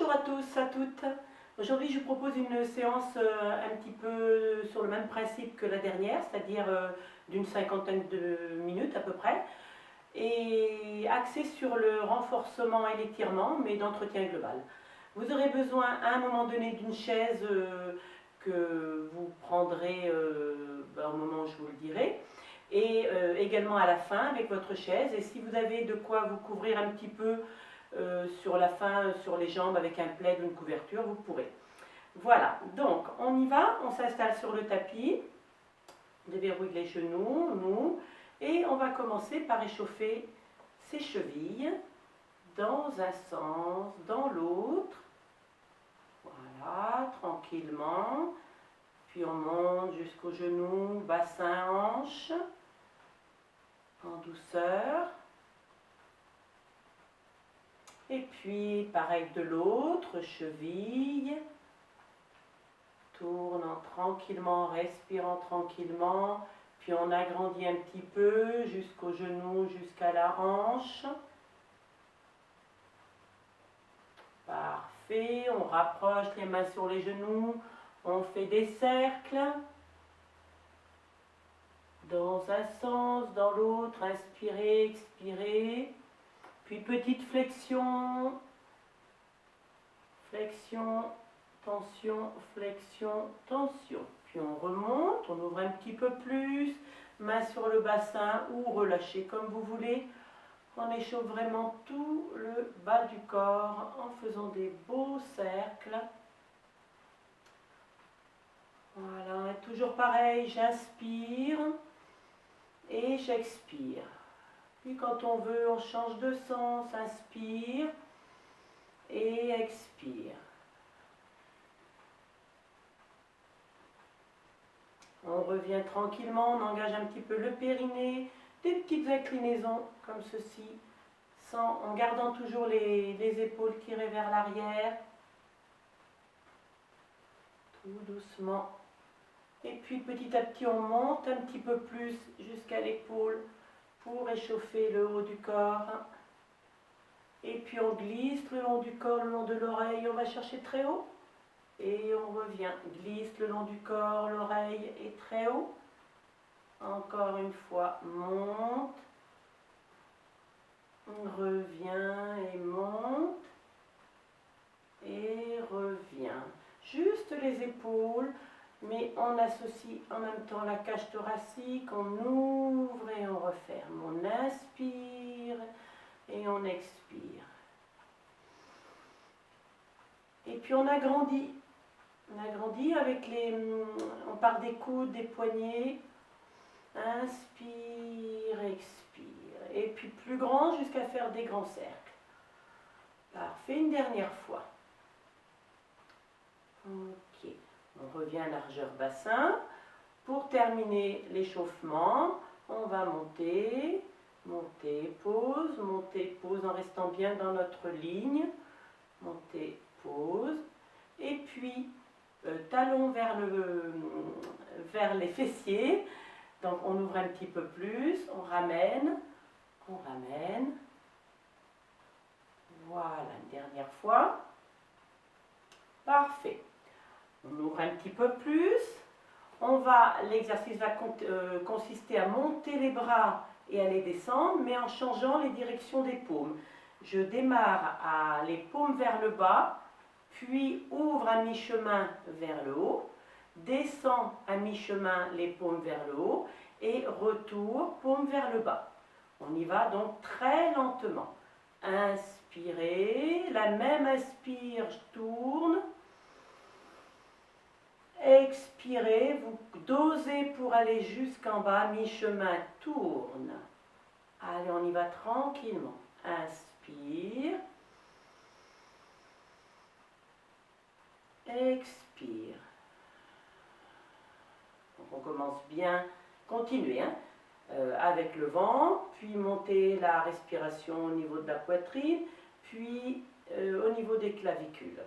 Bonjour à tous, à toutes. Aujourd'hui, je vous propose une séance un petit peu sur le même principe que la dernière, c'est-à-dire d'une cinquantaine de minutes à peu près, et axée sur le renforcement et l'étirement, mais d'entretien global. Vous aurez besoin à un moment donné d'une chaise que vous prendrez au moment où je vous le dirai, et également à la fin avec votre chaise. Et si vous avez de quoi vous couvrir un petit peu sur la fin, sur les jambes avec un plaid ou une couverture, vous pourrez. Voilà, donc on y va, on s'installe sur le tapis, déverrouille les genoux, nous, et on va commencer par échauffer ses chevilles dans un sens, dans l'autre. Voilà, tranquillement. Puis on monte jusqu'aux genoux, bassin, hanche, en douceur. Et puis, pareil de l'autre, cheville. Tournant tranquillement, respirant tranquillement. Puis on agrandit un petit peu jusqu'aux genoux, jusqu'à la hanche. Parfait. On rapproche les mains sur les genoux. On fait des cercles. Dans un sens, dans l'autre. Inspirez, expirez. Puis petite flexion. Flexion, tension, flexion, tension. Puis on remonte, on ouvre un petit peu plus, main sur le bassin ou relâchez comme vous voulez. On échauffe vraiment tout le bas du corps en faisant des beaux cercles. Voilà, et toujours pareil, j'inspire et j'expire. Puis quand on veut, on change de sens, inspire et expire. On revient tranquillement, on engage un petit peu le périnée, des petites inclinaisons comme ceci, en gardant toujours les épaules tirées vers l'arrière. Tout doucement. Et puis petit à petit, on monte un petit peu plus jusqu'à l'épaule pour échauffer le haut du corps. Et puis on glisse le long du corps, le long de l'oreille, on va chercher très haut. Et on revient, glisse le long du corps, l'oreille est très haut. Encore une fois, monte. On revient et monte. Et revient. Juste les épaules, mais on associe en même temps la cage thoracique. On ouvre et on referme. On inspire et on expire. Et puis on agrandit. On agrandit avec on part des coudes, des poignets. Inspire, expire. Et puis plus grand jusqu'à faire des grands cercles. Parfait, une dernière fois. Ok, on revient à largeur bassin. Pour terminer l'échauffement, on va monter, monter, pause en restant bien dans notre ligne. Monter, pause. Et puis, talon vers les fessiers. Donc on ouvre un petit peu plus, on ramène. Voilà, une dernière fois. Parfait. On ouvre un petit peu plus. L'exercice va consister à monter les bras et à les descendre, mais en changeant les directions des paumes. Je démarre à les paumes vers le bas, puis ouvre à mi-chemin vers le haut, descends à mi-chemin les paumes vers le haut, et retour, paume vers le bas. On y va donc très lentement. Inspirez, la même inspire, je tourne. Expirez, vous dosez pour aller jusqu'en bas, mi-chemin, tourne. Allez, on y va tranquillement. Inspire. Expire. Donc on commence bien, continuez avec le vent, puis montez la respiration au niveau de la poitrine, puis au niveau des clavicules,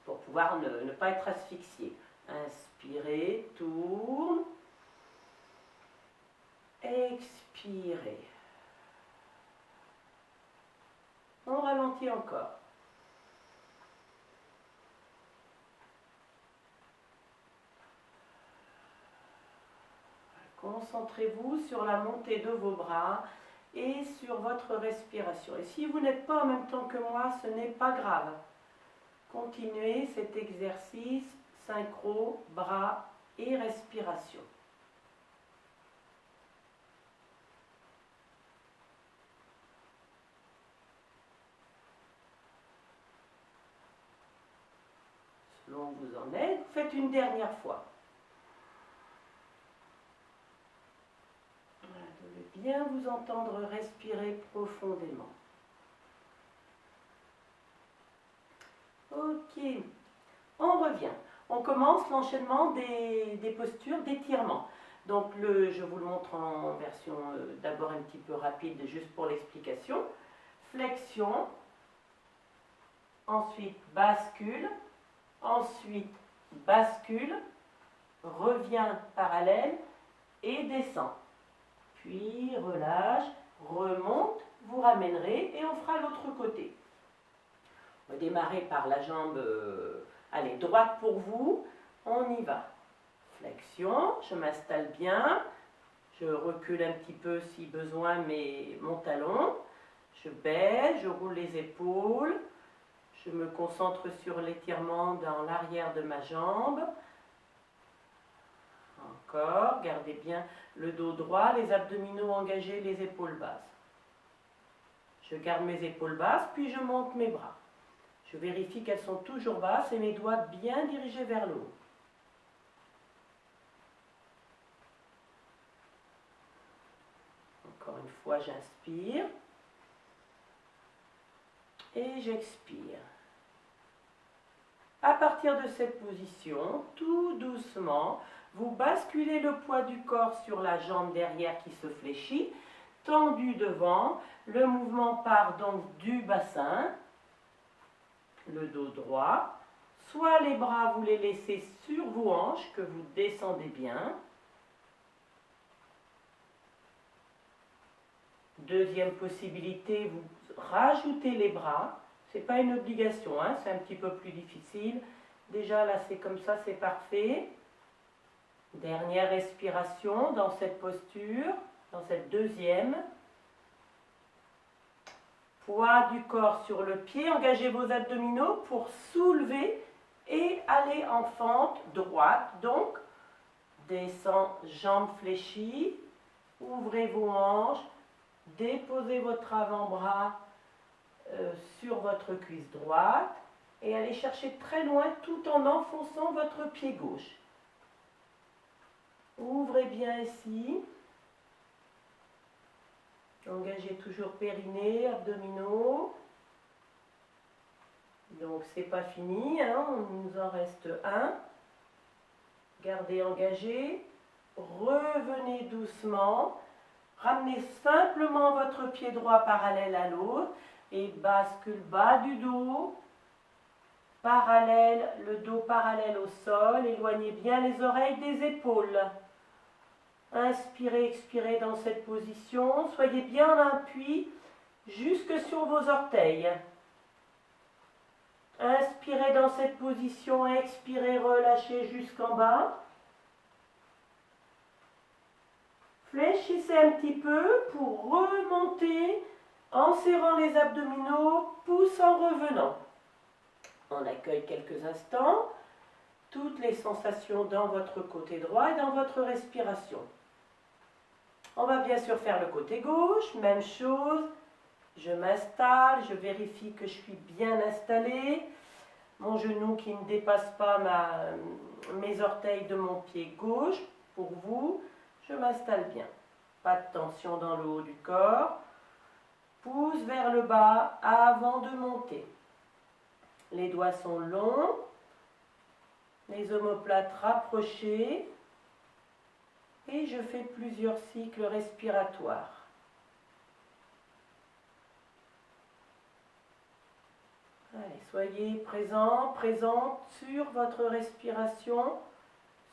pour pouvoir ne pas être asphyxié. Inspirez, tourne. Expirez. On ralentit encore. Concentrez-vous sur la montée de vos bras et sur votre respiration. Et si vous n'êtes pas en même temps que moi, ce n'est pas grave. Continuez cet exercice synchro, bras et respiration. Selon où vous en êtes, faites une dernière fois. Voilà, vous devez bien vous entendre respirer profondément. Ok, on revient. On commence l'enchaînement des postures d'étirement. Donc je vous le montre en version d'abord un petit peu rapide, juste pour l'explication. Flexion, ensuite bascule, ensuite bascule, revient parallèle et descend. Puis relâche, remonte, vous ramènerez et on fera l'autre côté. On va démarrer par la jambe allez, droite pour vous. On y va. Flexion, je m'installe bien. Je recule un petit peu si besoin mon talon. Je baisse, je roule les épaules. Je me concentre sur l'étirement dans l'arrière de ma jambe. Encore, gardez bien le dos droit, les abdominaux engagés, les épaules basses. Je garde mes épaules basses, puis je monte mes bras. Je vérifie qu'elles sont toujours basses et mes doigts bien dirigés vers le haut. Encore une fois, j'inspire et j'expire. À partir de cette position, tout doucement, vous basculez le poids du corps sur la jambe derrière qui se fléchit, tendu devant. Le mouvement part donc du bassin, le dos droit. Soit les bras, vous les laissez sur vos hanches, que vous descendez bien. Deuxième possibilité, vous rajoutez les bras. Ce n'est pas une obligation, hein, c'est un petit peu plus difficile. Déjà là, c'est comme ça, c'est parfait. Dernière respiration dans cette posture, dans cette deuxième. Poids du corps sur le pied, engagez vos abdominaux pour soulever et aller en fente droite. Donc, descend, jambes fléchies, ouvrez vos hanches, déposez votre avant-bras sur votre cuisse droite et allez chercher très loin tout en enfonçant votre pied gauche. Ouvrez bien ici. Engagez toujours périnée, abdominaux. Donc c'est pas fini, hein, il nous en reste un. Gardez engagé. Revenez doucement. Ramenez simplement votre pied droit parallèle à l'autre et bascule bas du dos. Parallèle, le dos parallèle au sol. Éloignez bien les oreilles des épaules. Inspirez, expirez dans cette position. Soyez bien en appui jusque sur vos orteils. Inspirez dans cette position, expirez, relâchez jusqu'en bas. Fléchissez un petit peu pour remonter en serrant les abdominaux, pouce en revenant. On accueille quelques instants toutes les sensations dans votre côté droit et dans votre respiration. On va bien sûr faire le côté gauche, même chose. Je m'installe, je vérifie que je suis bien installée. Mon genou qui ne dépasse pas mes orteils de mon pied gauche. Pour vous, je m'installe bien. Pas de tension dans le haut du corps. Pouce vers le bas avant de monter. Les doigts sont longs. Les omoplates rapprochées. Et je fais plusieurs cycles respiratoires. Allez, soyez présent, présente sur votre respiration,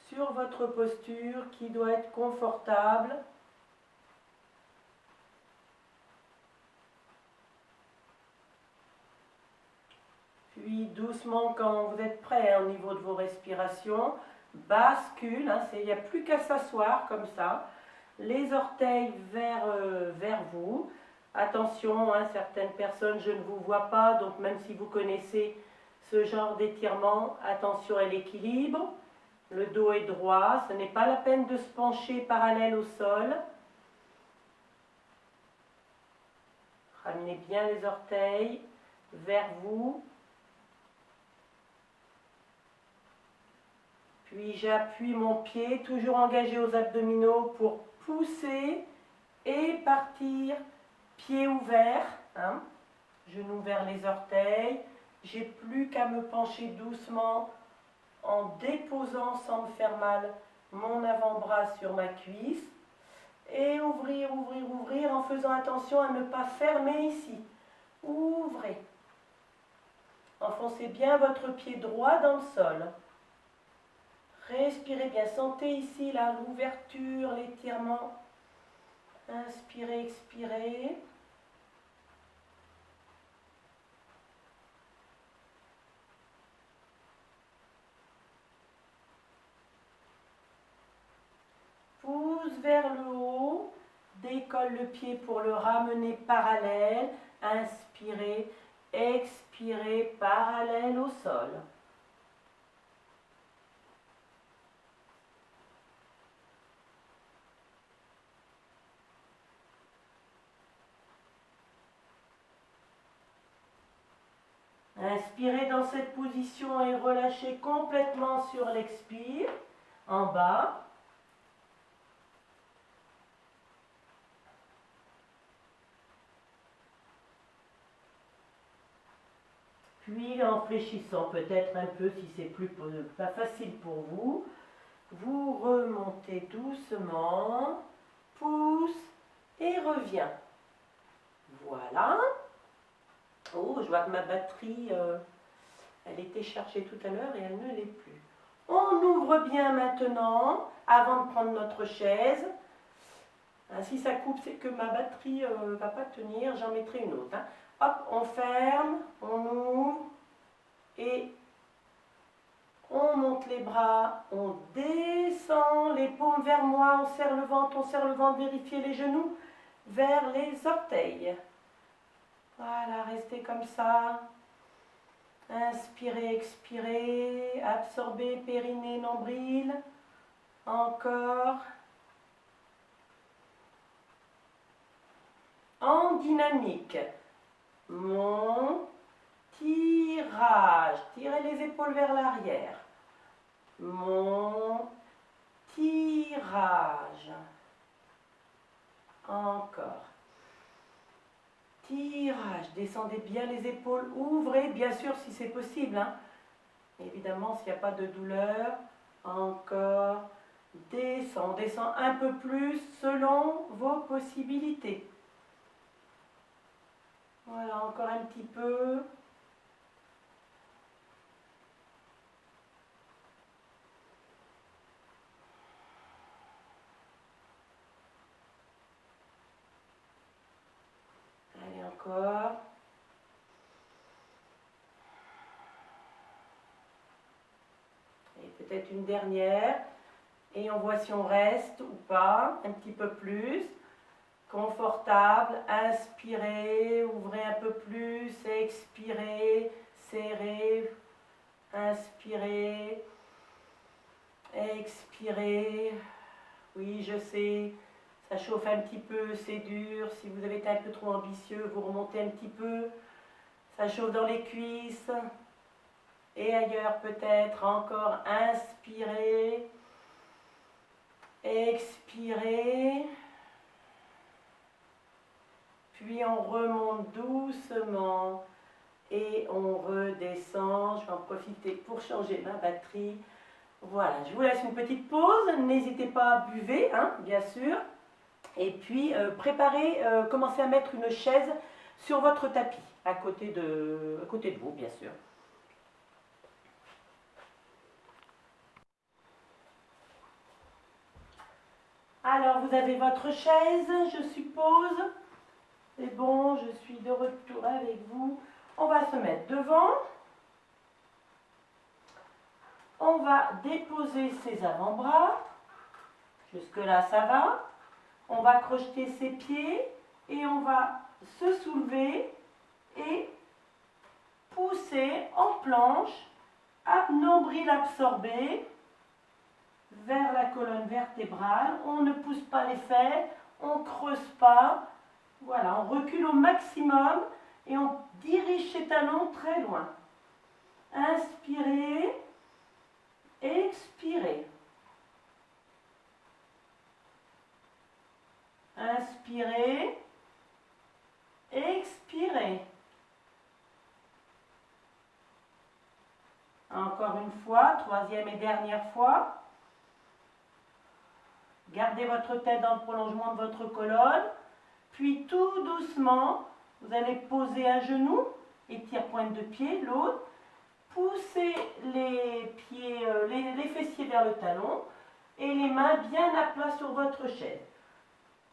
sur votre posture qui doit être confortable. Puis doucement, quand vous êtes prêt au niveau de vos respirations, bascule, il n'y a plus qu'à s'asseoir comme ça. les orteils vers vous. Attention, hein, certaines personnes, je ne vous vois pas, donc même si vous connaissez ce genre d'étirement, attention à l'équilibre. Le dos est droit, ce n'est pas la peine de se pencher parallèle au sol. Ramenez bien les orteils vers vous. Puis j'appuie mon pied, toujours engagé aux abdominaux pour pousser et partir, pied ouvert, hein, genoux vers les orteils. J'ai plus qu'à me pencher doucement en déposant sans me faire mal mon avant-bras sur ma cuisse. Et ouvrir, ouvrir, ouvrir en faisant attention à ne pas fermer ici. Ouvrez. Enfoncez bien votre pied droit dans le sol. Respirez bien. Sentez ici l'ouverture, l'étirement. Inspirez, expirez. Pousse vers le haut. Décolle le pied pour le ramener parallèle. Inspirez, expirez, parallèle au sol. Inspirez dans cette position et relâchez complètement sur l'expire, en bas. Puis en fléchissant peut-être un peu si c'est pas facile pour vous, vous remontez doucement, pousse et revient. Voilà. Oh, je vois que ma batterie, elle était chargée tout à l'heure et elle ne l'est plus. On ouvre bien maintenant, avant de prendre notre chaise. Si ça coupe, c'est que ma batterie ne va pas tenir, j'en mettrai une autre. Hein. Hop, on ferme, on ouvre et on monte les bras, on descend les paumes vers moi, on serre le ventre, vérifiez les genoux vers les orteils. Voilà, restez comme ça. Inspirez, expirez, absorbez périnée, nombril. Encore. En dynamique. Mon tirage. Tirez les épaules vers l'arrière. Mon tirage. Encore. Tirage. Descendez bien les épaules. Ouvrez, bien sûr, si c'est possible. Hein. Évidemment, s'il n'y a pas de douleur. Encore. Descend. On descend un peu plus selon vos possibilités. Voilà, encore un petit peu. Allez, encore. Et peut-être une dernière. Et on voit si on reste ou pas, un petit peu plus. Confortable, inspirez, ouvrez un peu plus, expirez, serrez, inspirez, expirez. Oui, je sais, ça chauffe un petit peu, c'est dur. Si vous avez été un peu trop ambitieux, vous remontez un petit peu. Ça chauffe dans les cuisses et ailleurs peut-être. Encore, inspirez, expirez. Puis on remonte doucement et on redescend. Je vais en profiter pour changer ma batterie. Voilà, je vous laisse une petite pause. N'hésitez pas à buver, hein, bien sûr. Et puis préparez, commencez à mettre une chaise sur votre tapis, à côté de vous, bien sûr. Alors, vous avez votre chaise, je suppose. C'est bon, je suis de retour avec vous. On va se mettre devant. On va déposer ses avant-bras. Jusque-là, ça va. On va crocheter ses pieds et on va se soulever et pousser en planche, nombril absorbé vers la colonne vertébrale. On ne pousse pas les fesses, on ne creuse pas. Voilà, on recule au maximum et on dirige ses talons très loin. Inspirez, expirez. Inspirez, expirez. Encore une fois, troisième et dernière fois. Gardez votre tête dans le prolongement de votre colonne. Puis tout doucement, vous allez poser un genou, étire pointe de pied, l'autre. Poussez les pieds, les fessiers vers le talon et les mains bien à plat sur votre chaise.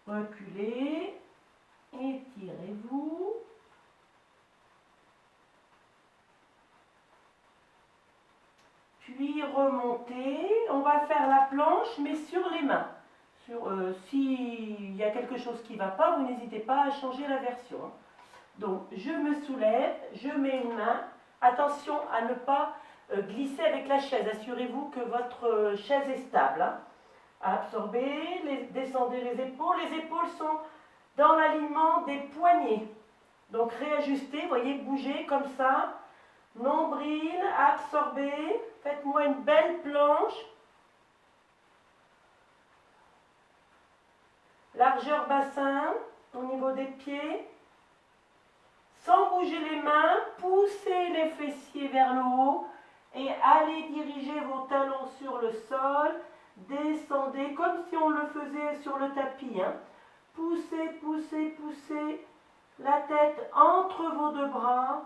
Reculez, étirez-vous. Puis remontez. On va faire la planche mais sur les mains. S'il y a quelque chose qui ne va pas, vous n'hésitez pas à changer la version. Donc je me soulève, je mets une main. Attention à ne pas glisser avec la chaise. Assurez-vous que votre chaise est stable. Hein. Absorbez, descendez les épaules. Les épaules sont dans l'alignement des poignets. Donc réajustez, voyez, bougez comme ça. Nombril, absorbez. Faites-moi une belle planche. Largeur bassin au niveau des pieds. Sans bouger les mains, poussez les fessiers vers le haut et allez diriger vos talons sur le sol. Descendez comme si on le faisait sur le tapis. Hein. Poussez, poussez, poussez la tête entre vos deux bras.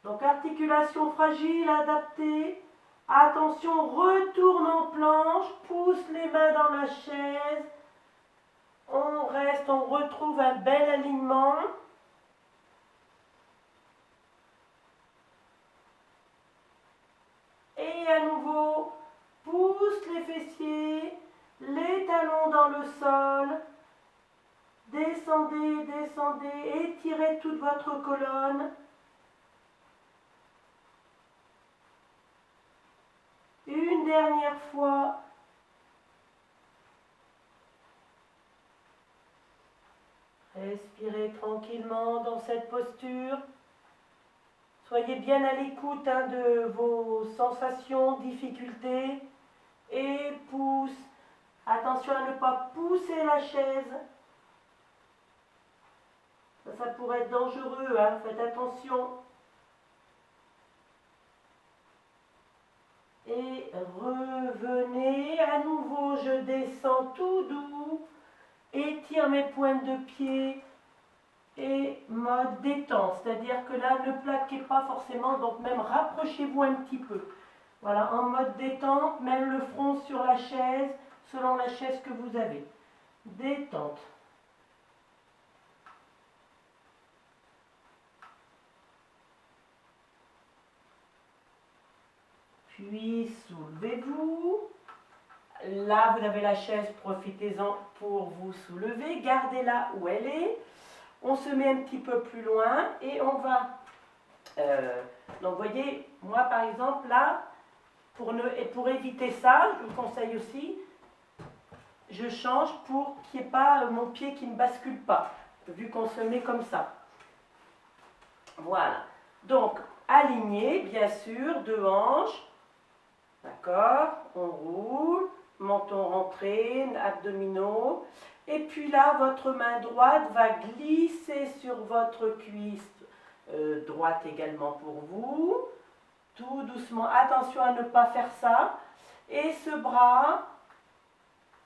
Donc articulation fragile, adaptée. Attention, retourne en planche, pousse les mains dans la chaise. On reste, on retrouve un bel alignement. Et à nouveau, pousse les fessiers, les talons dans le sol. Descendez, descendez, étirez toute votre colonne. Une dernière fois. Respirez tranquillement dans cette posture. Soyez bien à l'écoute de vos sensations, difficultés. Et pousse. Attention à ne pas pousser la chaise. Ça pourrait être dangereux, hein, faites attention. Et revenez. À nouveau, je descends tout doux. Étire mes pointes de pied. Et mode détente, c'est-à-dire que là, ne plaquez pas forcément, donc même rapprochez-vous un petit peu. Voilà, en mode détente, même le front sur la chaise, selon la chaise que vous avez. Détente. Puis soulevez-vous. Là, vous avez la chaise, profitez-en pour vous soulever. Gardez-la où elle est. On se met un petit peu plus loin et on va... donc, vous voyez, moi, par exemple, là, pour éviter ça, je vous conseille aussi, je change pour qu'il n'y ait pas mon pied qui ne bascule pas, vu qu'on se met comme ça. Voilà. Donc, aligné, bien sûr, deux hanches. D'accord, on roule, menton rentré, abdominaux. Et puis là, votre main droite va glisser sur votre cuisse droite également pour vous. Tout doucement, attention à ne pas faire ça. Et ce bras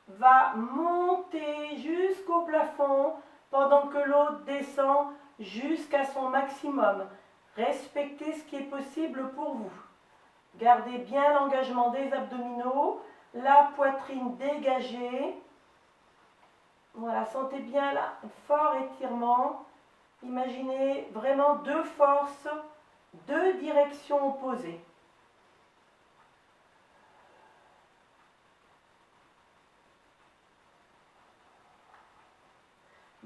va monter jusqu'au plafond pendant que l'autre descend jusqu'à son maximum. Respectez ce qui est possible pour vous. Gardez bien l'engagement des abdominaux, la poitrine dégagée. Voilà, sentez bien là, un fort étirement. Imaginez vraiment deux forces, deux directions opposées. .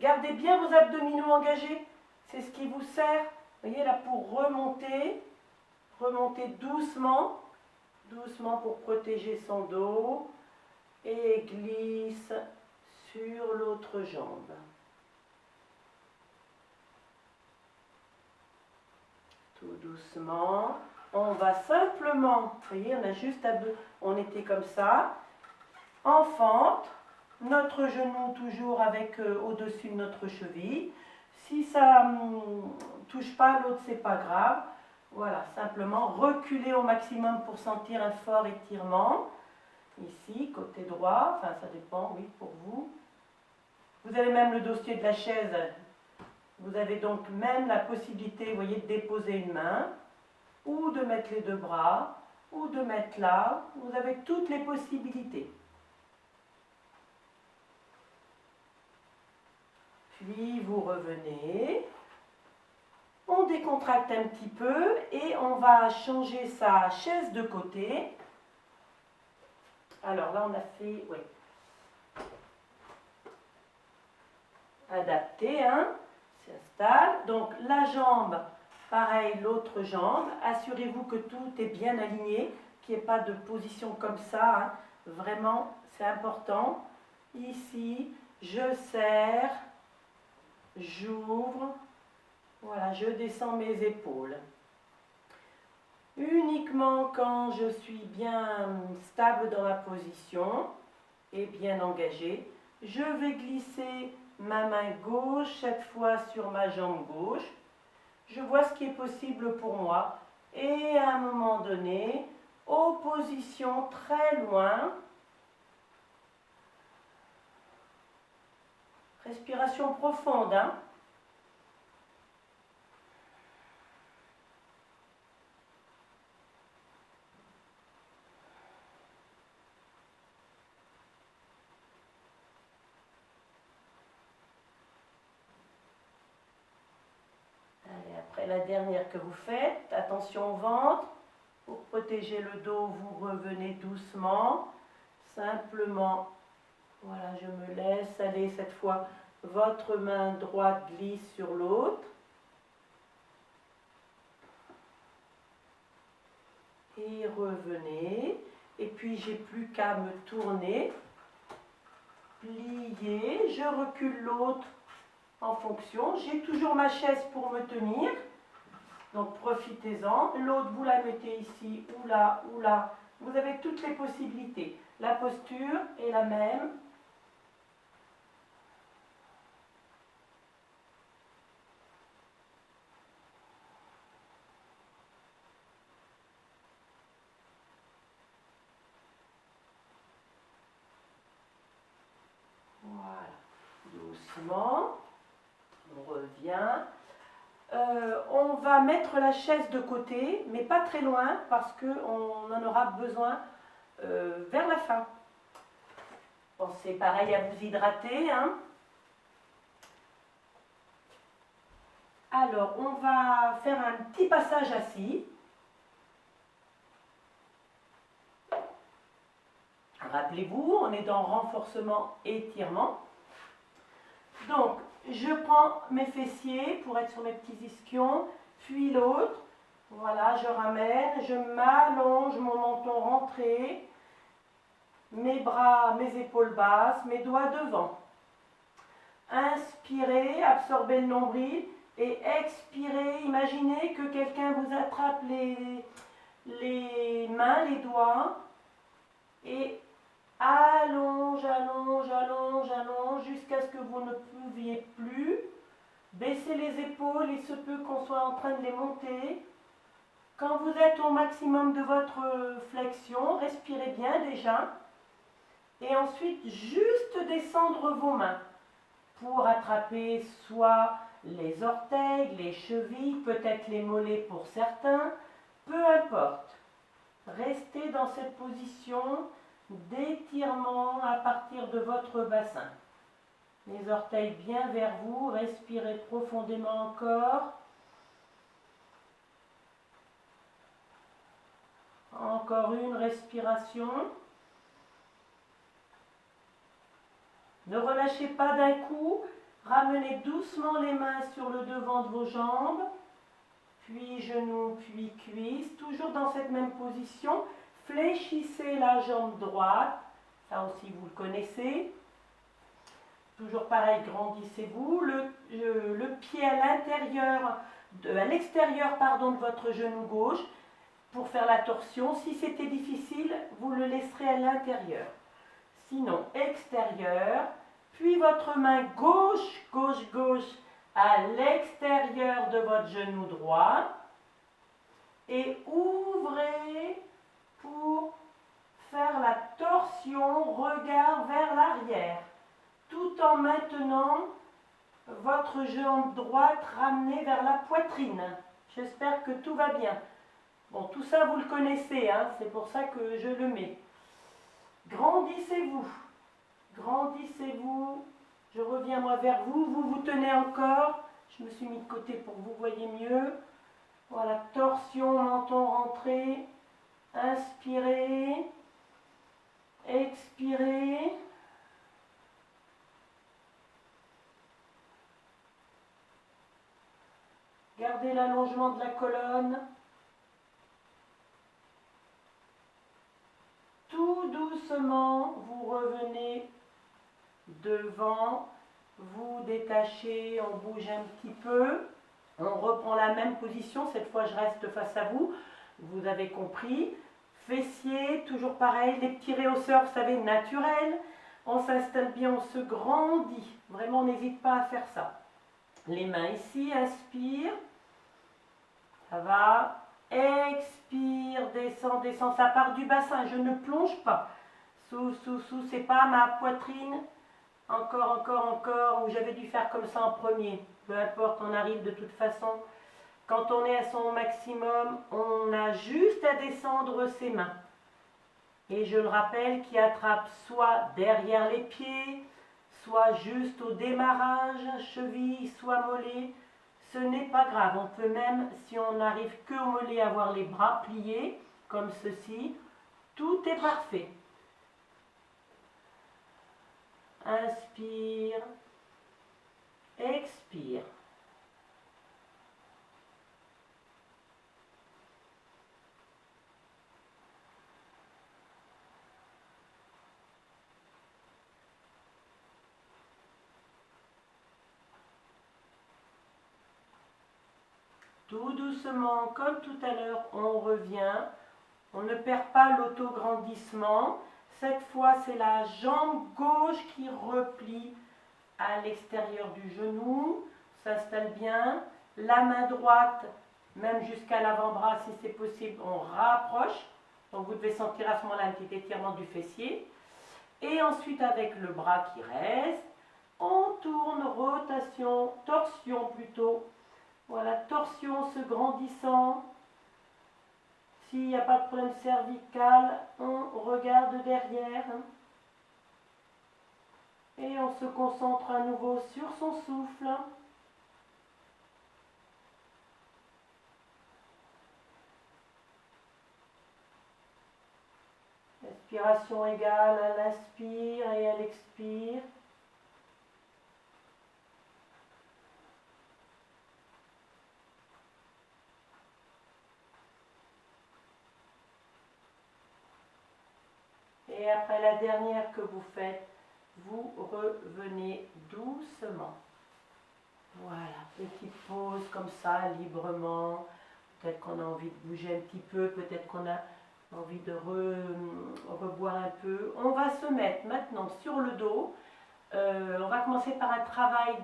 Gardez bien vos abdominaux engagés. C'est ce qui vous sert, vous voyez là, pour remonter. Remonter doucement. Doucement pour protéger son dos. Et glisse sur l'autre jambe. Tout doucement. On va simplement, vous voyez, on a juste on était comme ça. En fente. Notre genou toujours avec au-dessus de notre cheville. Si ça ne touche pas l'autre, c'est pas grave. Voilà, simplement reculer au maximum pour sentir un fort étirement. Ici, côté droit, enfin ça dépend, oui, pour vous. Vous avez même le dossier de la chaise. Vous avez donc même la possibilité, vous voyez, de déposer une main, ou de mettre les deux bras, ou de mettre là. Vous avez toutes les possibilités. Puis vous revenez, on décontracte un petit peu et on va changer sa chaise de côté. Alors là on a fait, oui, adapté, hein, s'installe. Donc la jambe, pareil, l'autre jambe. Assurez-vous que tout est bien aligné, qu'il n'y ait pas de position comme ça, hein. Vraiment, c'est important. Ici, je serre. J'ouvre, voilà, je descends mes épaules. Uniquement quand je suis bien stable dans ma position et bien engagée, je vais glisser ma main gauche cette fois sur ma jambe gauche. Je vois ce qui est possible pour moi et à un moment donné, opposition très loin. Respiration profonde, hein. Allez, après la dernière que vous faites, attention au ventre. Pour protéger le dos, vous revenez doucement. Simplement, voilà, je me laisse aller cette fois. Votre main droite glisse sur l'autre. Et revenez. Et puis, j'ai plus qu'à me tourner, plier. Je recule l'autre en fonction. J'ai toujours ma chaise pour me tenir. Donc, profitez-en. L'autre, vous la mettez ici, ou là, ou là. Vous avez toutes les possibilités. La posture est la même. Voilà, doucement, on revient. On va mettre la chaise de côté, mais pas très loin, parce qu'on en aura besoin vers la fin. Pensez pareil à vous hydrater, hein. Alors, on va faire un petit passage assis. Rappelez-vous, on est dans renforcement étirement. Donc, je prends mes fessiers pour être sur mes petits ischions, puis l'autre. Voilà, je ramène, je m'allonge, mon menton rentré, mes bras, mes épaules basses, mes doigts devant. Inspirez, absorbez le nombril et expirez. Imaginez que quelqu'un vous attrape les mains, les doigts et allonge, allonge, allonge, allonge jusqu'à ce que vous ne pouviez plus. Baissez les épaules, il se peut qu'on soit en train de les monter. Quand vous êtes au maximum de votre flexion, respirez bien déjà. Et ensuite, juste descendre vos mains pour attraper soit les orteils, les chevilles, peut-être les mollets pour certains, peu importe. Restez dans cette position d'étirement à partir de votre bassin. Les orteils bien vers vous, respirez profondément encore. Encore une respiration. Ne relâchez pas d'un coup, Ramenez doucement les mains sur le devant de vos jambes, puis genoux, puis cuisses, toujours dans cette même position. Fléchissez la jambe droite, ça aussi vous le connaissez. Toujours pareil, grandissez-vous. Le pied à l'intérieur, à l'extérieur pardon, de votre genou gauche pour faire la torsion. Si c'était difficile, vous le laisserez à l'intérieur. Sinon, extérieur. Puis votre main gauche, gauche, gauche à l'extérieur de votre genou droit. Et ouvrez pour faire la torsion, regard vers l'arrière. Tout en maintenant votre jambe droite ramenée vers la poitrine. J'espère que tout va bien. Bon, tout ça vous le connaissez, hein, c'est pour ça que je le mets. Grandissez-vous, grandissez-vous. Je reviens moi vers vous, vous vous tenez encore. Je me suis mis de côté pour que vous voyez mieux. Voilà, torsion, menton rentré. Inspirez, expirez. Gardez l'allongement de la colonne. Tout doucement, vous revenez devant, vous détachez, on bouge un petit peu. On reprend la même position, cette fois je reste face à vous. Vous avez compris. Fessiers, toujours pareil, les petits réhausseurs, vous savez, naturels. On s'installe bien, on se grandit. Vraiment, on n'hésite pas à faire ça. Les mains ici, inspire. Ça va. Expire, descend, descend. Ça part du bassin. Je ne plonge pas. Sous, sous, sous. C'est pas ma poitrine. Encore, encore, encore. Ou j'avais dû faire comme ça en premier. Peu importe, on arrive de toute façon. Quand on est à son maximum, on a juste à descendre ses mains. Et je le rappelle, qui attrape soit derrière les pieds, soit juste au démarrage, cheville, soit mollet. Ce n'est pas grave, on peut même, si on n'arrive que au mollet, avoir les bras pliés, comme ceci. Tout est parfait. Inspire, expire. Tout doucement, comme tout à l'heure, on revient. On ne perd pas l'autograndissement. Cette fois, c'est la jambe gauche qui replie à l'extérieur du genou. S'installe bien. La main droite, même jusqu'à l'avant-bras, si c'est possible, on rapproche. Donc vous devez sentir à ce moment-là un petit étirement du fessier. Et ensuite, avec le bras qui reste, on tourne, rotation, torsion plutôt. Voilà, torsion se grandissant. S'il n'y a pas de problème cervical, on regarde derrière. Et on se concentre à nouveau sur son souffle. Respiration égale à l'inspire et à l'expire. Et après la dernière que vous faites, vous revenez doucement. Voilà, petite pause comme ça, librement. Peut-être qu'on a envie de bouger un petit peu, peut-être qu'on a envie de reboire un peu. On va se mettre maintenant sur le dos. On va commencer par un travail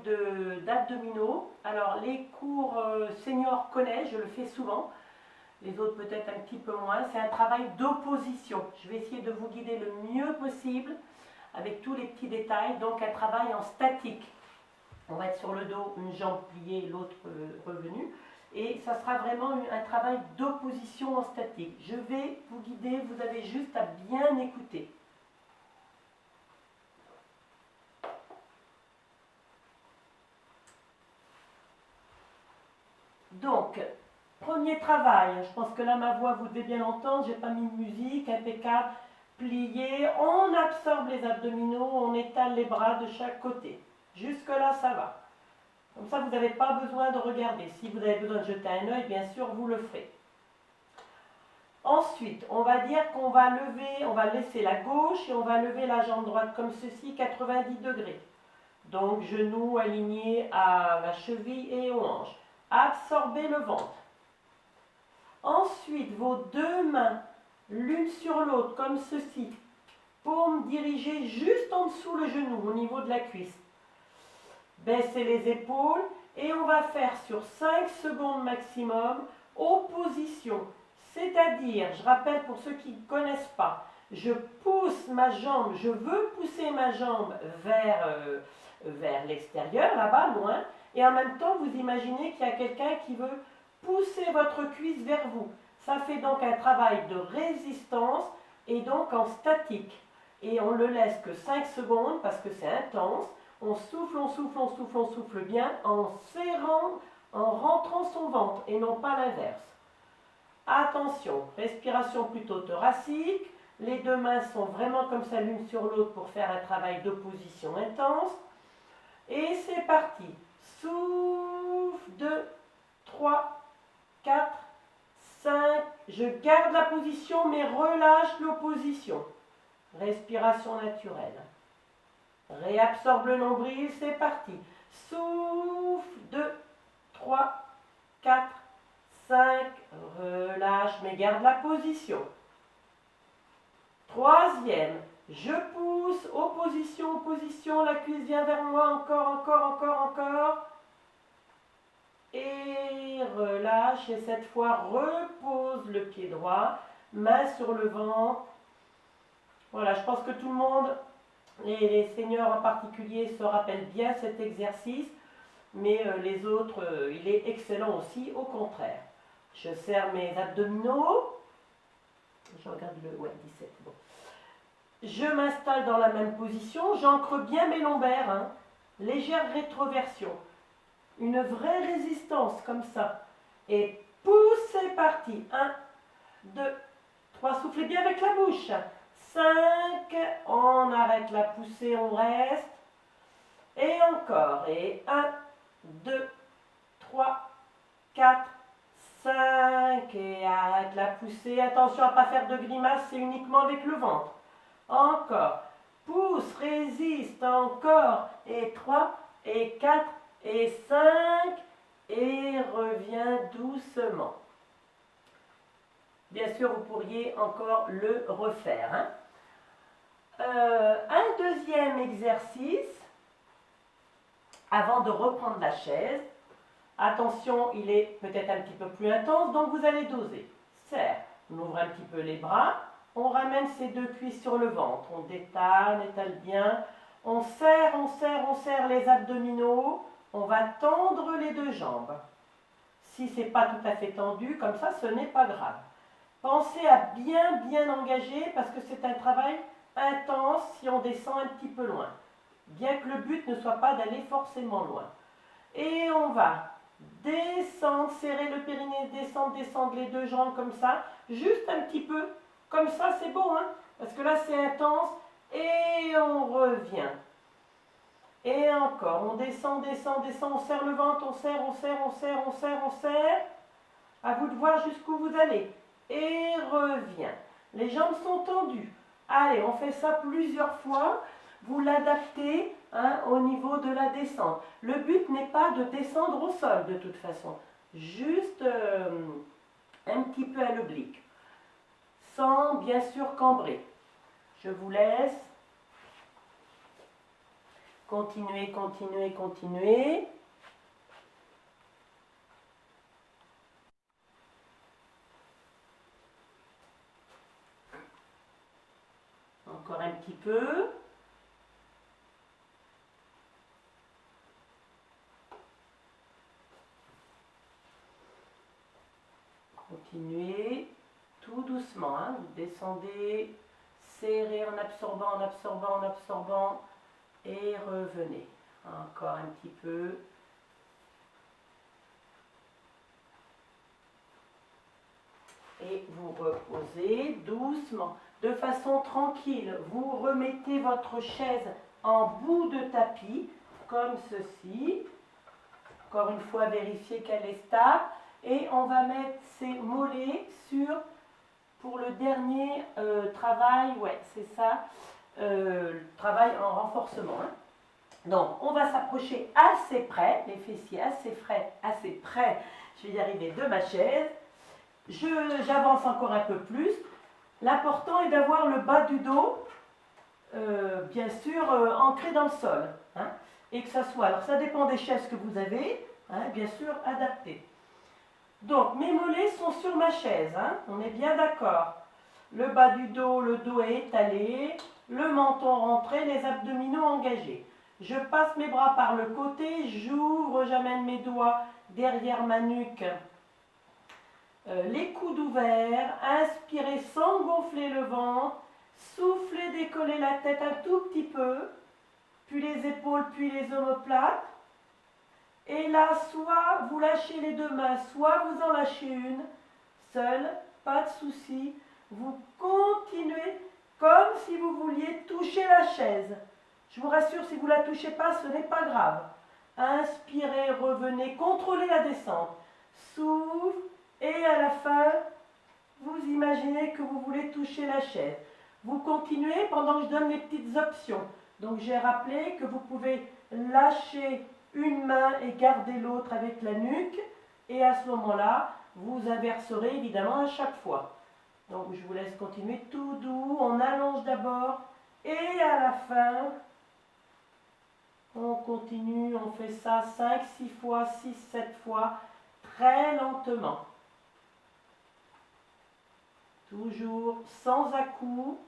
d'abdominaux. Alors, les cours seniors connaissent, je le fais souvent. Les autres peut-être un petit peu moins. C'est un travail d'opposition. Je vais essayer de vous guider le mieux possible avec tous les petits détails. Donc, un travail en statique. On va être sur le dos, une jambe pliée, l'autre revenue. Et ça sera vraiment un travail d'opposition en statique. Je vais vous guider, vous avez juste à bien écouter. Donc, premier travail. Je pense que là, ma voix, vous devez bien l'entendre. Je n'ai pas mis de musique, impeccable. Plié, on absorbe les abdominaux, on étale les bras de chaque côté. Jusque-là, ça va. Comme ça, vous n'avez pas besoin de regarder. Si vous avez besoin de jeter un œil, bien sûr, vous le ferez. Ensuite, on va dire qu'on va lever, on va laisser la gauche et on va lever la jambe droite comme ceci, 90 degrés. Donc, genoux alignés à la cheville et aux hanches. Absorbez le ventre. Ensuite, vos deux mains, l'une sur l'autre, comme ceci. Paume dirigée juste en dessous le genou, au niveau de la cuisse. Baissez les épaules et on va faire sur 5 secondes maximum, opposition. C'est-à-dire, je rappelle pour ceux qui ne connaissent pas, je pousse ma jambe, je veux pousser ma jambe vers l'extérieur, là-bas, loin, et en même temps, vous imaginez qu'il y a quelqu'un qui veut pousser votre cuisse vers vous. Ça fait donc un travail de résistance et donc en statique. Et on ne le laisse que 5 secondes parce que c'est intense. On souffle, on souffle, on souffle, on souffle bien en serrant, en rentrant son ventre et non pas l'inverse. Attention, respiration plutôt thoracique. Les deux mains sont vraiment comme ça l'une sur l'autre pour faire un travail d'opposition intense. Et c'est parti. Souffle, 2, 3, 4, 5. Je garde la position mais relâche l'opposition. Respiration naturelle. Réabsorbe le nombril, c'est parti. Souffle, 2, 3, 4, 5. Relâche, mais garde la position. Troisième, je pousse, opposition, opposition, la cuisse vient vers moi, encore, encore, encore, encore. Et relâche, et cette fois, repose le pied droit, main sur le ventre. Voilà, je pense que tout le monde, les seniors en particulier, se rappellent bien cet exercice, mais les autres, il est excellent aussi, au contraire. Je serre mes abdominaux. Je regarde le... Ouais, 17, bon. Je m'installe dans la même position, j'ancre bien mes lombaires, hein. Légère rétroversion. Une vraie résistance, comme ça. Et pousse, c'est parti. 1, 2, 3, soufflez bien avec la bouche. 5, on arrête la poussée, on reste. Et encore. Et 1, 2, 3, 4, 5. Et arrête la poussée. Attention à ne pas faire de grimace, c'est uniquement avec le ventre. Encore. Pousse, résiste. Encore. Et 3, et 4, et 5. Et reviens doucement. Bien sûr, vous pourriez encore le refaire. Hein. Un deuxième exercice, avant de reprendre la chaise. Attention, il est peut-être un petit peu plus intense, donc vous allez doser. Serre, on ouvre un petit peu les bras, on ramène ses deux cuisses sur le ventre, on détale, étale bien, on serre, on serre, on serre les abdominaux, on va tendre les deux jambes. Si ce n'est pas tout à fait tendu, comme ça, ce n'est pas grave. Pensez à bien engager parce que c'est un travail intense si on descend un petit peu loin. Bien que le but ne soit pas d'aller forcément loin. Et on va descendre, serrer le périnée, descendre, descendre les deux jambes comme ça. Juste un petit peu. Comme ça, c'est bon, hein? Parce que là, c'est intense. Et on revient. Et encore, on descend, descend, descend, on serre le ventre, on serre, on serre, on serre, on serre, on serre. À vous de voir jusqu'où vous allez. Et revient. Les jambes sont tendues. Allez, on fait ça plusieurs fois. Vous l'adaptez hein, au niveau de la descente. Le but n'est pas de descendre au sol de toute façon. Juste un petit peu à l'oblique. Sans bien sûr cambrer. Je vous laisse. Continuez, continuez, continuez. Encore un petit peu. Continuez tout doucement. Hein. Vous descendez, serrez en absorbant, en absorbant, en absorbant. Et revenez. Encore un petit peu. Et vous reposez doucement. De façon tranquille, vous remettez votre chaise en bout de tapis comme ceci. Encore une fois, vérifier qu'elle est stable. Et on va mettre ces mollets sur, pour le dernier travail, ouais, c'est ça, le travail en renforcement. Hein. Donc, on va s'approcher assez près, les fessiers assez près, je vais y arriver, de ma chaise. J'avance encore un peu plus. L'important est d'avoir le bas du dos, bien sûr, ancré dans le sol. Hein, et que ça soit, alors ça dépend des chaises que vous avez, hein, bien sûr, adaptées. Donc, mes mollets sont sur ma chaise, hein, on est bien d'accord. Le bas du dos, le dos est étalé, le menton rentré, les abdominaux engagés. Je passe mes bras par le côté, j'ouvre, j'amène mes doigts derrière ma nuque. Les coudes ouverts, inspirez sans gonfler le ventre, soufflez, décollez la tête un tout petit peu, puis les épaules, puis les omoplates. Et là, soit vous lâchez les deux mains, soit vous en lâchez une, seule, pas de souci. Vous continuez comme si vous vouliez toucher la chaise. Je vous rassure, si vous ne la touchez pas, ce n'est pas grave. Inspirez, revenez, contrôlez la descente. Souffle et à la fin, vous imaginez que vous voulez toucher la chaise. Vous continuez pendant que je donne les petites options. Donc j'ai rappelé que vous pouvez lâcher une main et garder l'autre avec la nuque. Et à ce moment-là, vous inverserez évidemment à chaque fois. Donc je vous laisse continuer tout doux. On allonge d'abord et à la fin, on continue. On fait ça 5, 6 fois, 6, 7 fois, très lentement. Toujours sans à-coups.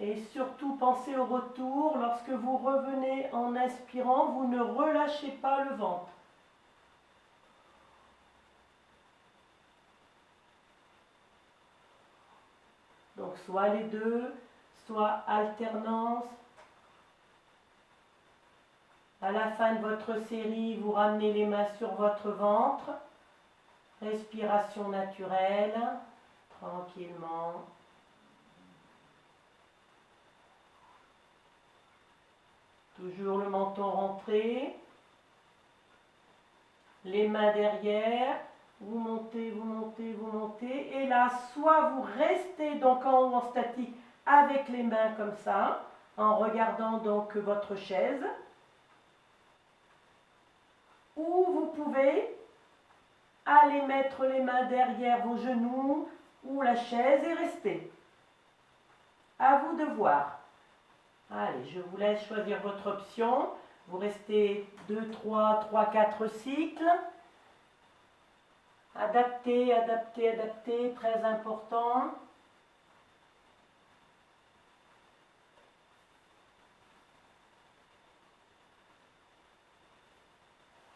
Et surtout, pensez au retour. Lorsque vous revenez en inspirant, vous ne relâchez pas le ventre. Donc, soit les deux, soit alternance. À la fin de votre série, vous ramenez les mains sur votre ventre. Respiration naturelle, tranquillement. Toujours le menton rentré. Les mains derrière. Vous montez, vous montez, vous montez. Et là, soit vous restez donc en haut en statique avec les mains comme ça, en regardant donc votre chaise. Ou vous pouvez aller mettre les mains derrière vos genoux ou la chaise et rester. À vous de voir. Allez, je vous laisse choisir votre option. Vous restez 2, 3, 4 cycles. Adaptez, adaptez, adaptez, très important.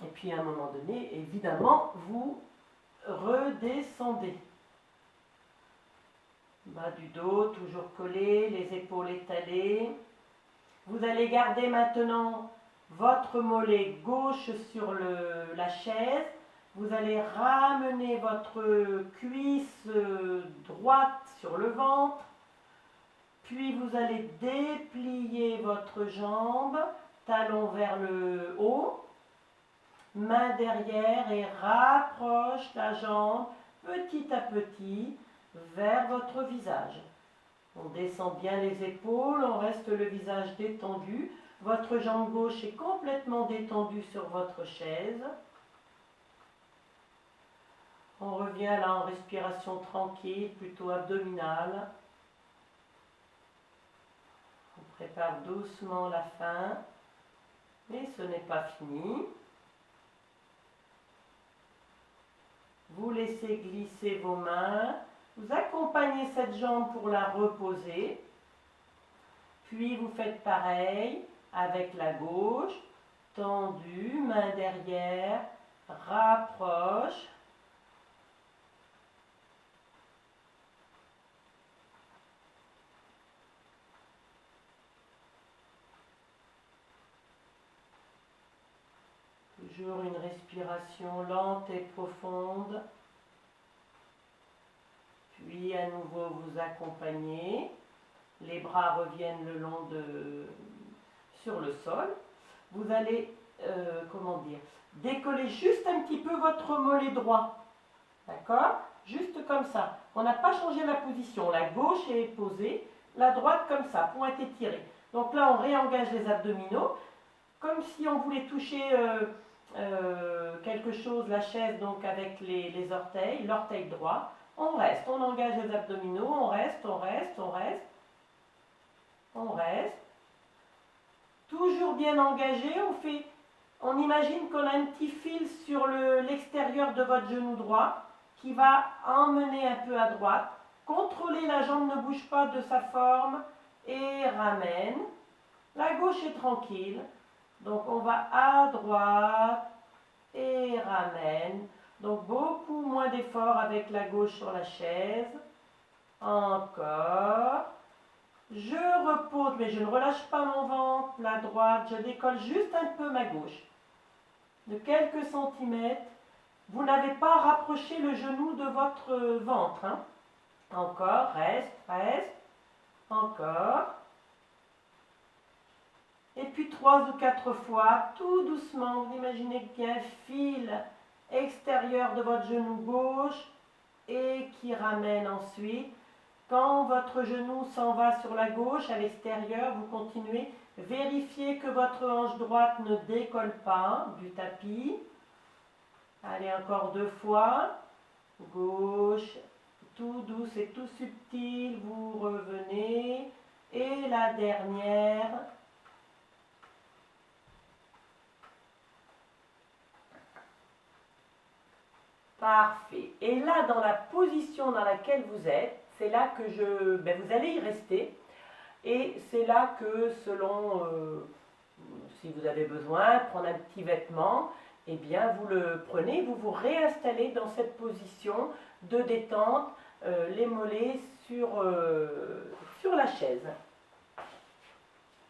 Et puis à un moment donné, évidemment, vous redescendez. Bas du dos, toujours collé, les épaules étalées. Vous allez garder maintenant votre mollet gauche sur la chaise. Vous allez ramener votre cuisse droite sur le ventre. Puis vous allez déplier votre jambe, talon vers le haut. Main derrière et rapproche la jambe petit à petit vers votre visage. On descend bien les épaules, on reste le visage détendu. Votre jambe gauche est complètement détendue sur votre chaise. On revient là en respiration tranquille, plutôt abdominale. On prépare doucement la fin, mais ce n'est pas fini. Vous laissez glisser vos mains, vous accompagnez cette jambe pour la reposer, puis vous faites pareil avec la gauche, tendue, main derrière, rapproche. Toujours une respiration lente et profonde. Puis à nouveau vous accompagnez. les bras reviennent sur le sol. Vous allez, comment dire, décoller juste un petit peu votre mollet droit. D'accord? Juste comme ça. On n'a pas changé la position. La gauche est posée, la droite comme ça, pointe étirée. Donc là, on réengage les abdominaux, comme si on voulait toucher quelque chose, la chaise, donc avec les orteils, l'orteil droit. On reste, on engage les abdominaux, on reste, on reste, on reste, on reste. Toujours bien engagé, on imagine qu'on a un petit fil sur l'extérieur de votre genou droit qui va emmener un peu à droite. Contrôlez, la jambe ne bouge pas de sa forme et ramène. La gauche est tranquille. Donc on va à droite et ramène. Donc beaucoup moins d'effort avec la gauche sur la chaise. Encore. Je repose, mais je ne relâche pas mon ventre. La droite, je décolle juste un peu ma gauche. De quelques centimètres. Vous n'avez pas rapproché le genou de votre ventre. Hein. Encore, reste, reste. Encore. Et puis 3 ou 4 fois, tout doucement, vous imaginez qu'il y a un fil extérieur de votre genou gauche et qui ramène ensuite. Quand votre genou s'en va sur la gauche, à l'extérieur, vous continuez. Vérifiez que votre hanche droite ne décolle pas du tapis. Allez, encore 2 fois. Gauche, tout douce et tout subtil, vous revenez. Et la dernière. Parfait. Et là, dans la position dans laquelle vous êtes, c'est là que vous allez y rester. Et c'est là que, selon, si vous avez besoin, prendre un petit vêtement, eh bien, vous le prenez, vous vous réinstallez dans cette position de détente, les mollets sur la chaise.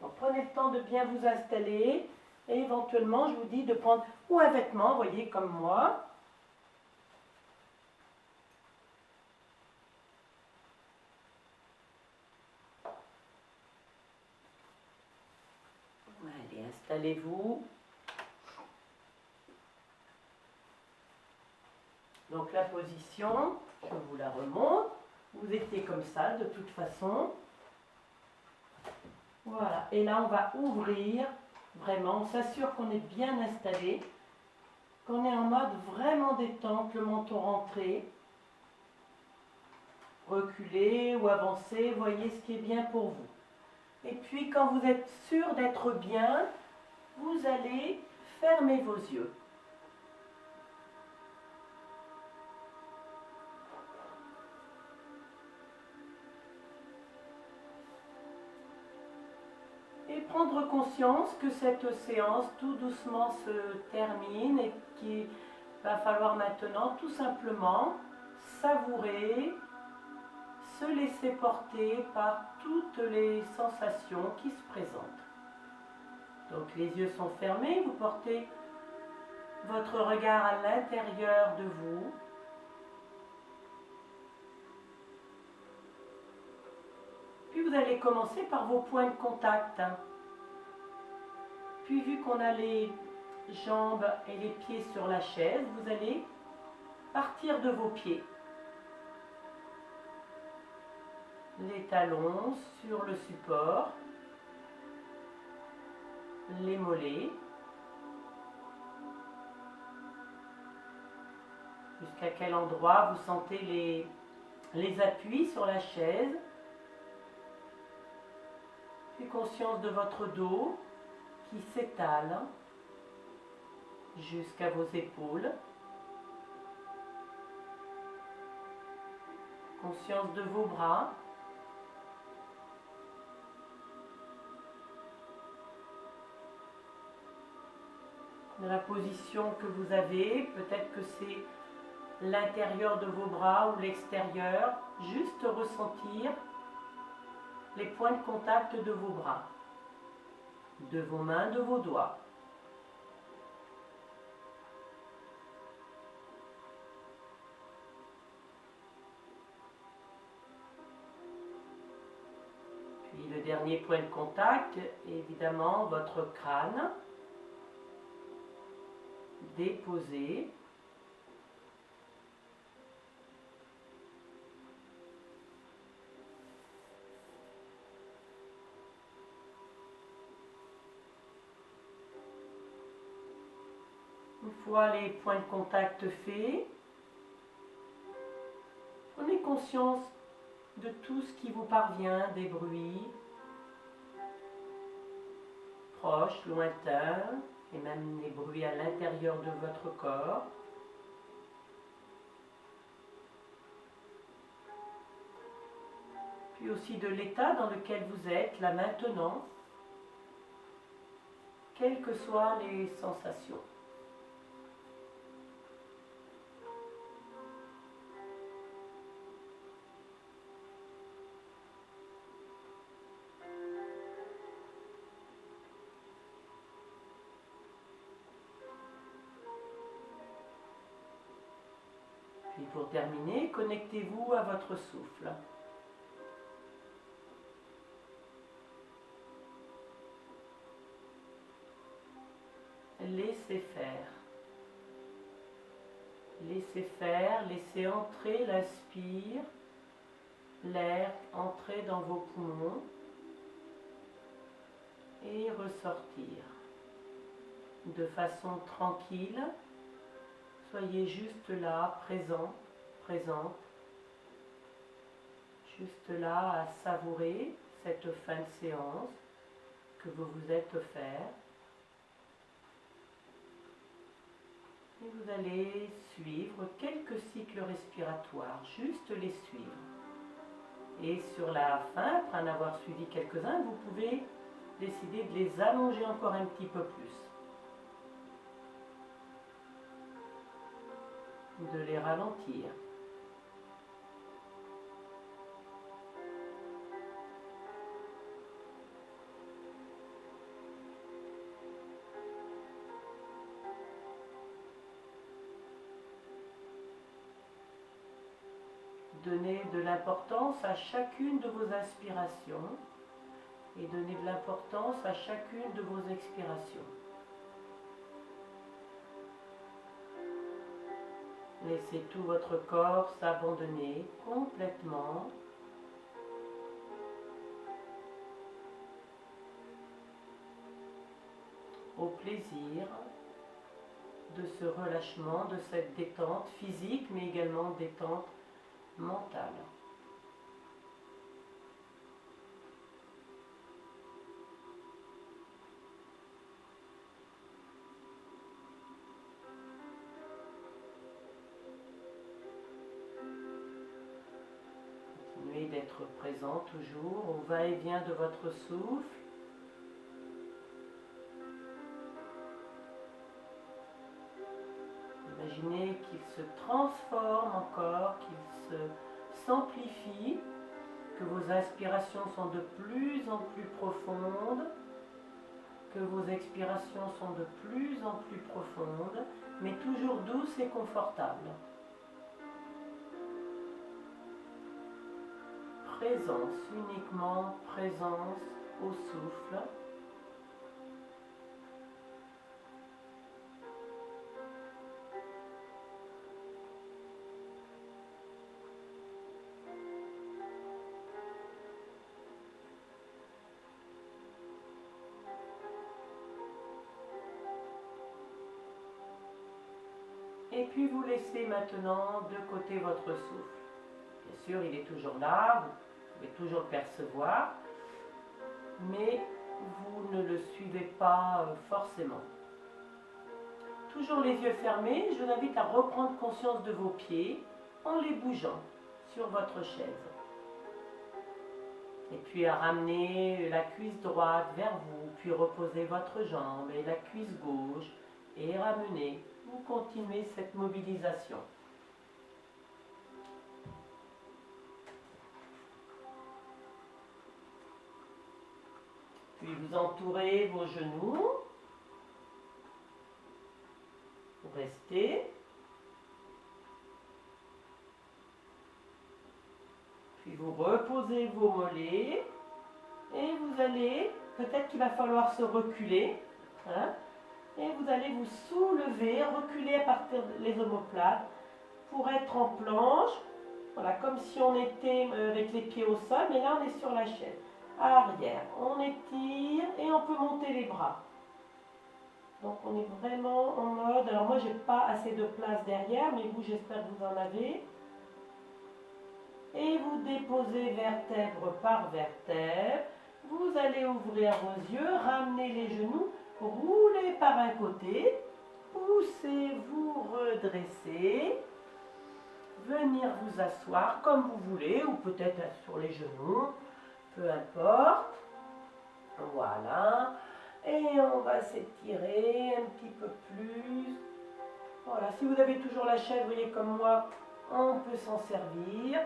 Donc, prenez le temps de bien vous installer et éventuellement, je vous dis de prendre ou un vêtement, vous voyez, comme moi. Allez, installez-vous. Donc la position, je vous la remonte. Vous étiez comme ça de toute façon. Voilà. Et là, on va ouvrir. Vraiment, on s'assure qu'on est bien installé. Qu'on est en mode vraiment détente, le menton rentré. Reculer ou avancer, voyez ce qui est bien pour vous. Et puis quand vous êtes sûr d'être bien, vous allez fermer vos yeux. Et prendre conscience que cette séance tout doucement se termine et qu'il va falloir maintenant tout simplement savourer, se laisser porter par toutes les sensations qui se présentent. Donc les yeux sont fermés, vous portez votre regard à l'intérieur de vous. Puis vous allez commencer par vos points de contact. Puis vu qu'on a les jambes et les pieds sur la chaise, vous allez partir de vos pieds. Les talons sur le support, les mollets, jusqu'à quel endroit vous sentez les appuis sur la chaise, puis conscience de votre dos qui s'étale jusqu'à vos épaules, conscience de vos bras, de la position que vous avez, peut-être que c'est l'intérieur de vos bras ou l'extérieur, juste ressentir les points de contact de vos bras, de vos mains, de vos doigts. dernier point de contact est évidemment votre crâne déposé. Une fois les points de contact faits, prenez conscience de tout ce qui vous parvient, des bruits proches, lointains, et même les bruits à l'intérieur de votre corps. Puis aussi de l'état dans lequel vous êtes là maintenant, quelles que soient les sensations. Puis pour terminer, connectez-vous à votre souffle. Laissez faire. Laissez faire, laissez entrer l'inspire, l'air entrer dans vos poumons et ressortir. De façon tranquille, soyez juste là, présent, présente, juste là à savourer cette fin de séance que vous vous êtes offert. Et vous allez suivre quelques cycles respiratoires, juste les suivre. Et sur la fin, après en avoir suivi quelques-uns, vous pouvez décider de les allonger encore un petit peu plus. De les ralentir. Donnez de l'importance à chacune de vos inspirations et donnez de l'importance à chacune de vos expirations. Laissez tout votre corps s'abandonner complètement au plaisir de ce relâchement, de cette détente physique, mais également détente mentale. Continuez d'être présent toujours au va-et-vient de votre souffle. Imaginez qu'il se transforme encore, qu'il s'amplifie, que vos inspirations sont de plus en plus profondes, que vos expirations sont de plus en plus profondes, mais toujours douces et confortables. Présence, uniquement présence au souffle. Et puis vous laissez maintenant de côté votre souffle. Bien sûr, il est toujours là, vous pouvez toujours le percevoir, mais vous ne le suivez pas forcément. Toujours les yeux fermés, je vous invite à reprendre conscience de vos pieds en les bougeant sur votre chaise. Et puis à ramener la cuisse droite vers vous, puis reposer votre jambe et la cuisse gauche et ramener. Vous continuez cette mobilisation. Puis vous entourez vos genoux. Vous restez. Puis vous reposez vos mollets. Et vous allez, peut-être qu'il va falloir se reculer, hein, et vous allez vous soulever, reculer à partir des omoplates pour être en planche. Voilà, comme si on était avec les pieds au sol, mais là on est sur la chaise. Arrière, on étire et on peut monter les bras. Donc on est vraiment en mode, alors moi j'ai pas assez de place derrière, mais vous j'espère que vous en avez. Et vous déposez vertèbre par vertèbre. Vous allez ouvrir vos yeux, ramener les genoux, rouler par un côté, poussez, vous redressez, venir vous asseoir comme vous voulez, ou peut-être sur les genoux, peu importe. Voilà. Et on va s'étirer un petit peu plus. Voilà, si vous avez toujours la chaise, vous voyez comme moi, on peut s'en servir.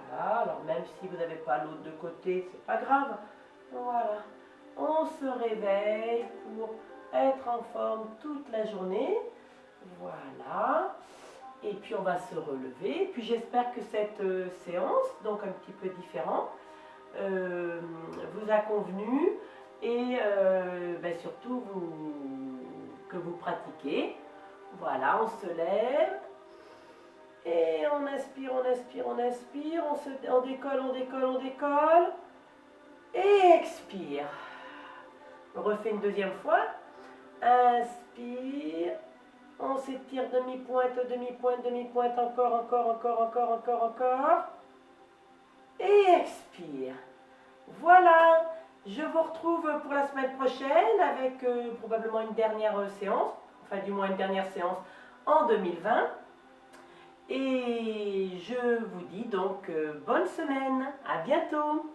Voilà, alors même si vous n'avez pas l'autre de côté, c'est pas grave. Voilà, on se réveille pour être en forme toute la journée. Voilà, et puis on va se relever. Puis j'espère que cette séance, donc un petit peu différente, vous a convenu et surtout que vous pratiquez. Voilà, on se lève. Et on inspire, on inspire, on inspire, on décolle, on décolle, on décolle. Et expire. On refait une deuxième fois. Inspire. On s'étire demi-pointe, demi-pointe, demi-pointe, encore, encore, encore, encore, encore, encore. Et expire. Voilà. Je vous retrouve pour la semaine prochaine avec probablement une dernière séance. Enfin, du moins une dernière séance en 2020. Et je vous dis donc bonne semaine, à bientôt!